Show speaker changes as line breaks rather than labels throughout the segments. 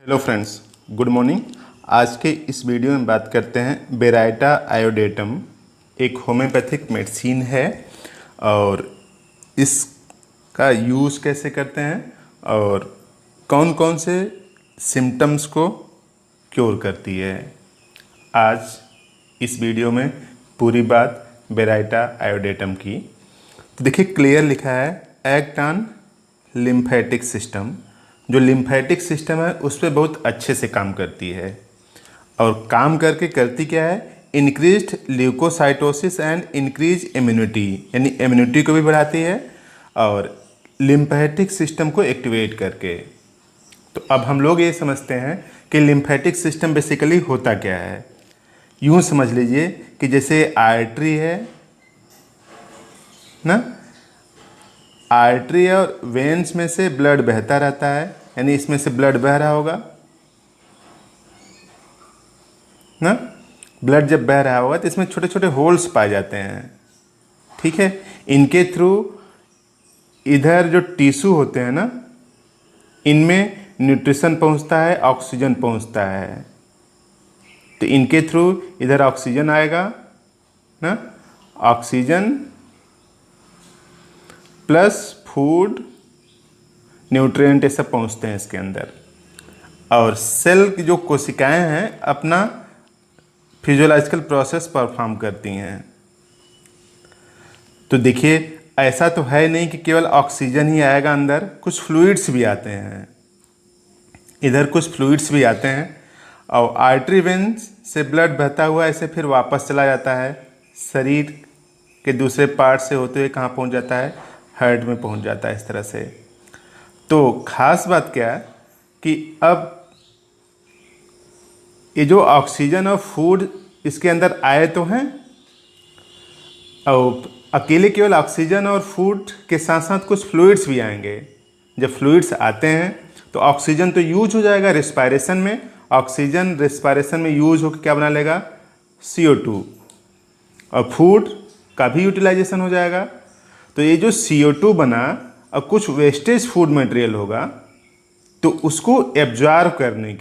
Hello friends, good morning. आज के इस वीडियो में बात करते हैं बेराइटा आयोडेटम एक होम्योपैथिक मेडिसिन है और इसका यूज़ कैसे करते हैं और कौन कौन से सिम्टम्स को क्योर करती है। आज इस वीडियो में पूरी बात बेराइटा आयोडेटम की। तो देखिए, क्लियर लिखा है एक्ट ऑन लिम्फेटिक सिस्टम। जो लिम्फेटिक सिस्टम है उस पर बहुत अच्छे से काम करती है और काम करके करती क्या है, increased leucocytosis and increase immunity, यानी इम्यूनिटी को भी बढ़ाती है और लिम्फेटिक सिस्टम को एक्टिवेट करके। तो अब हम लोग ये समझते हैं कि लिम्फेटिक सिस्टम बेसिकली होता क्या है। यूँ समझ लीजिए कि जैसे आर्टरी है ना, आर्टरी और वेन्स में से ब्लड बहता रहता है, यानी इसमें से ब्लड बह रहा होगा ना। ब्लड जब बह रहा होगा तो इसमें छोटे छोटे होल्स पाए जाते हैं, ठीक है। इनके थ्रू इधर जो टिश्यू होते हैं ना, इनमें न्यूट्रिशन पहुंचता है, ऑक्सीजन पहुंचता है। तो इनके थ्रू इधर ऑक्सीजन आएगा ना, ऑक्सीजन प्लस फूड न्यूट्रिएंट ये सब पहुँचते हैं इसके अंदर। और सेल की जो कोशिकाएं हैं अपना फिजियोलॉजिकल प्रोसेस परफॉर्म करती हैं। तो देखिए, ऐसा तो है नहीं कि केवल ऑक्सीजन ही आएगा अंदर, कुछ फ्लूइड्स भी आते हैं, इधर कुछ फ्लूइड्स भी आते हैं और आर्टरी वेन्स से ब्लड बहता हुआ ऐसे फिर वापस चला जाता है, शरीर के दूसरे पार्ट से होते हुए कहाँ पहुँच जाता है, हार्ट में पहुँच जाता है, इस तरह से। तो खास बात क्या है कि अब ये जो ऑक्सीजन और फूड इसके अंदर आए तो हैं, और अकेले केवल ऑक्सीजन और फूड के साथ साथ कुछ फ्लूइड्स भी आएंगे। जब फ्लूइड्स आते हैं तो ऑक्सीजन तो यूज हो जाएगा रेस्पायरेशन में, ऑक्सीजन रेस्पायरेशन में यूज होकर क्या बना लेगा, CO2, और फूड का भी यूटिलाइजेशन हो जाएगा। तो ये जो CO2 बना और कुछ वेस्टेज फूड मटेरियल होगा, तो उसको एब्जॉर्ब करने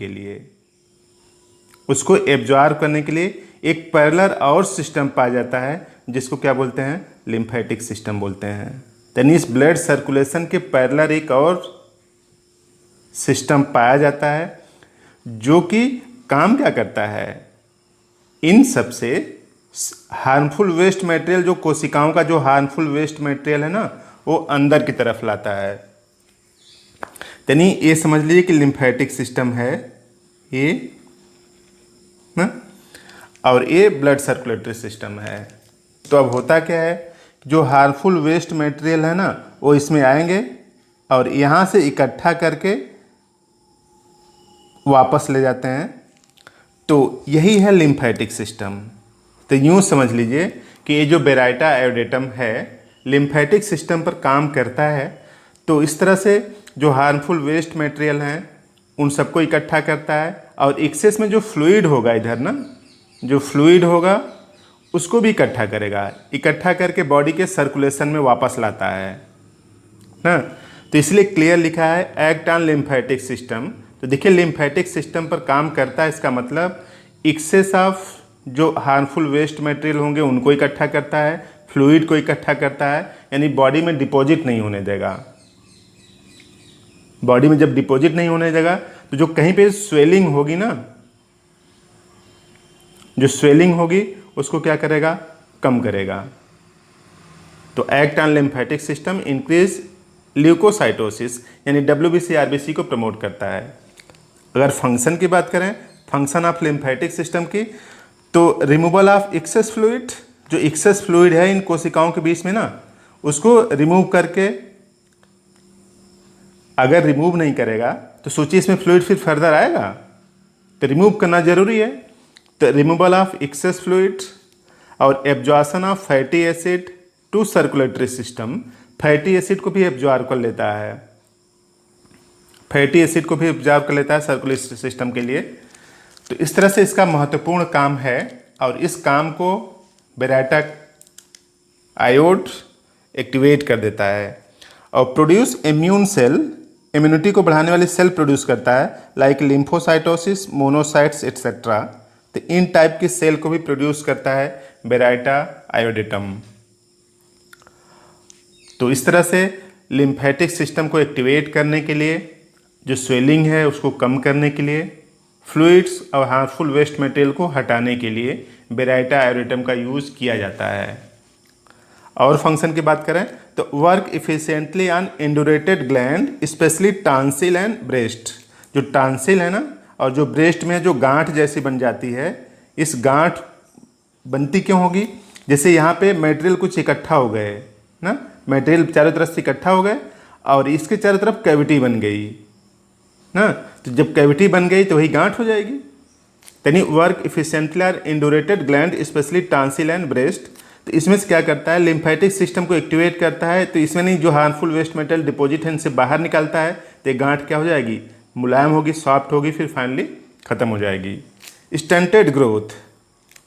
के लिए एक पैरेलल और सिस्टम पाया जाता है, जिसको क्या बोलते हैं, लिम्फेटिक सिस्टम बोलते हैं। यानी इस ब्लड सर्कुलेशन के पैरेलल एक और सिस्टम पाया जाता है, जो कि काम क्या करता है, इन सब से हार्मफुल वेस्ट मटेरियल, जो कोशिकाओं का जो हार्मफुल वेस्ट मटेरियल है ना, वो अंदर की तरफ लाता है। यानी ये समझ लीजिए कि लिम्फेटिक सिस्टम है ये ना, और ये ब्लड सर्कुलेटरी सिस्टम है। तो अब होता क्या है, जो हार्मफुल वेस्ट मटेरियल है ना, वो इसमें आएंगे और यहाँ से इकट्ठा करके वापस ले जाते हैं। तो यही है लिम्फेटिक सिस्टम। तो यूँ समझ लीजिए कि ये जो बेराइटा आयोडेटम है लिम्फेटिक सिस्टम पर काम करता है। तो इस तरह से जो हार्मफुल वेस्ट मटेरियल हैं उन सबको इकट्ठा करता है, और एक्सेस में जो फ्लूइड होगा इधर ना, जो फ्लूइड होगा उसको भी इकट्ठा करेगा, इकट्ठा करके बॉडी के सर्कुलेशन में वापस लाता है ना। तो इसलिए क्लियर लिखा है एक्ट ऑन लिम्फेटिक सिस्टम। तो देखिए, लिम्फेटिक सिस्टम पर काम करता है, इसका मतलब एक्सेस ऑफ जो हार्मफुल वेस्ट मटेरियल होंगे उनको इकट्ठा करता है, फ्लूइड को इकट्ठा करता है, यानी बॉडी में डिपॉजिट नहीं होने देगा। बॉडी में जब डिपॉजिट नहीं होने देगा तो जो कहीं पे स्वेलिंग होगी ना, जो स्वेलिंग होगी उसको क्या करेगा, कम करेगा। तो act on lymphatic system increase leucocytosis, यानी WBC RBC को प्रमोट करता है। अगर फंक्शन की बात करें, फंक्शन ऑफ लिम्फेटिक सिस्टम की, तो रिमूवल ऑफ एक्सेस फ्लूइड, जो एक्सेस फ्लूइड है इन कोशिकाओं के बीच में ना, उसको रिमूव करके, अगर रिमूव नहीं करेगा तो सोचिए इसमें फ्लूइड फिर फर्दर आएगा, तो रिमूव करना जरूरी है। तो रिमूवल ऑफ एक्सेस फ्लूइड और absorption of fatty acid to circulatory system, fatty acid को भी एब्जॉर्ब कर लेता है, फैटी एसिड को भी एब्जॉर्ब कर लेता है सर्कुलेटरी सिस्टम के लिए। तो इस तरह से इसका महत्वपूर्ण काम है, और इस काम को बेराइटा आयोड एक्टिवेट कर देता है और प्रोड्यूस इम्यून सेल इम्यूनिटी को बढ़ाने वाली सेल प्रोड्यूस करता है, लाइक लिम्फोसाइटोसिस, मोनोसाइट्स एट्सेट्रा। तो इन टाइप की सेल को भी प्रोड्यूस करता है बेराइटा आयोडेटम। तो इस तरह से लिम्फेटिक सिस्टम को एक्टिवेट करने के लिए, जो स्वेलिंग है उसको कम करने के लिए, फ्लूइड्स और हार्मफुल वेस्ट मटेरियल को हटाने के लिए बेराइटा आयोडेटम का यूज़ किया जाता है। और फंक्शन की बात करें तो work efficiently on indurated gland, specially tonsil and breast. जो टांसिल है ना, और जो ब्रेस्ट में जो गांठ जैसी बन जाती है, इस गांठ बनती क्यों होगी? जैसे यहाँ पे मटेरियल कुछ इकट्ठा हो गए ना, मटेरियल चारों तरफ से इकट्ठा हो गए और इसके चारों तरफ कैविटी बन गई ना, तो जब कैविटी बन गई तो वही गांठ हो जाएगी। यानी work efficiently on indurated gland, specially tonsil and breast. तो इसमें से क्या करता है, लिम्फेटिक सिस्टम को एक्टिवेट करता है। तो इसमें नहीं, जो हार्मफुल वेस्ट मटेरियल डिपॉजिट है इनसे बाहर निकालता है, तो ये गांठ क्या हो जाएगी, मुलायम होगी, सॉफ्ट होगी, फिर फाइनली ख़त्म हो जाएगी। स्टंटेड ग्रोथ,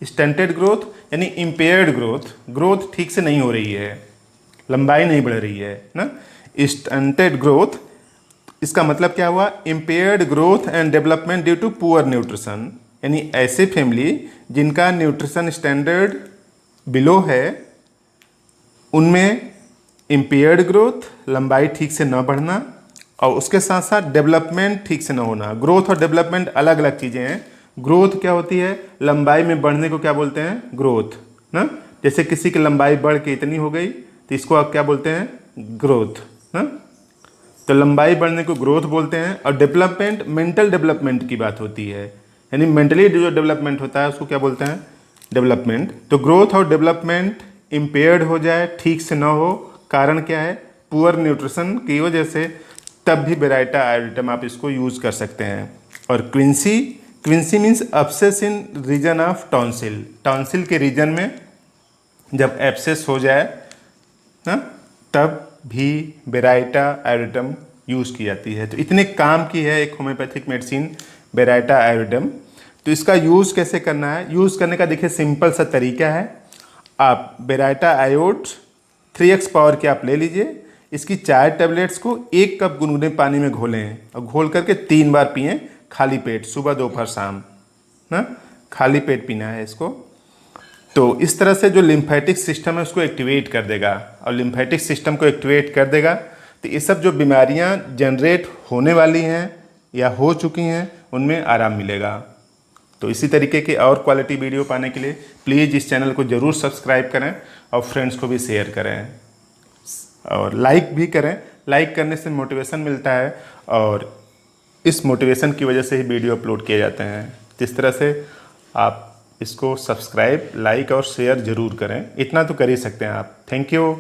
स्टंटेड ग्रोथ यानी इम्पेयर्ड ग्रोथ, ग्रोथ ठीक से नहीं हो रही है, लंबाई नहीं बढ़ रही है ना। स्टंटेड ग्रोथ, इसका मतलब क्या हुआ, impaired growth and development due to poor nutrition. यानी ऐसे फैमिली जिनका न्यूट्रिशन स्टैंडर्ड बिलो है, उनमें इम्पेयर्ड ग्रोथ, लंबाई ठीक से न बढ़ना, और उसके साथ साथ डेवलपमेंट ठीक से न होना। ग्रोथ और डेवलपमेंट अलग अलग चीज़ें हैं। ग्रोथ क्या होती है, लंबाई में बढ़ने को क्या बोलते हैं, ग्रोथ ना। जैसे किसी की लंबाई बढ़ के इतनी हो गई तो इसको आप क्या बोलते हैं, ग्रोथ ना। तो लंबाई बढ़ने को ग्रोथ बोलते हैं। और डेवलपमेंट, मेंटल डेवलपमेंट की बात होती है, यानी मेंटली जो डेवलपमेंट होता है उसको क्या बोलते हैं, डेवलपमेंट। तो ग्रोथ और डेवलपमेंट इम्पेयर्ड हो जाए, ठीक से ना हो, कारण क्या है, पुअर न्यूट्रिशन की वजह से, तब भी बेराइटा आयोडेटम आप इसको यूज़ कर सकते हैं। और quinsy, quinsy means abscess in region of tonsil, tonsil के रीजन में जब एब्सेस हो जाए ना, तब भी बेराइटा आयोडेटम यूज़ की जाती है। तो इतने काम की है एक होम्योपैथिक मेडिसिन बेराइटा आयोडेटम। तो इसका यूज़ कैसे करना है, यूज़ करने का देखिए सिंपल सा तरीका है। आप बेराइटा आयोड 3x पावर के आप ले लीजिए, इसकी 4 टैबलेट्स को 1 कप गुनगुने पानी में घोलें और घोल करके 3 बार पिएं खाली पेट, सुबह दोपहर शाम ना, खाली पेट पीना है इसको। तो इस तरह से जो लिम्फेटिक सिस्टम है उसको एक्टिवेट कर देगा, और लिम्फेटिक सिस्टम को एक्टिवेट कर देगा तो ये सब जो बीमारियां जनरेट होने वाली हैं या हो चुकी हैं उनमें आराम मिलेगा। तो इसी तरीके के और क्वालिटी वीडियो पाने के लिए प्लीज़ इस चैनल को ज़रूर सब्सक्राइब करें और फ्रेंड्स को भी शेयर करें और लाइक भी करें। लाइक करने से मोटिवेशन मिलता है और इस मोटिवेशन की वजह से ही वीडियो अपलोड किए जाते हैं। जिस तरह से आप इसको सब्सक्राइब, लाइक और शेयर ज़रूर करें, इतना तो कर ही सकते हैं आप। Thank you.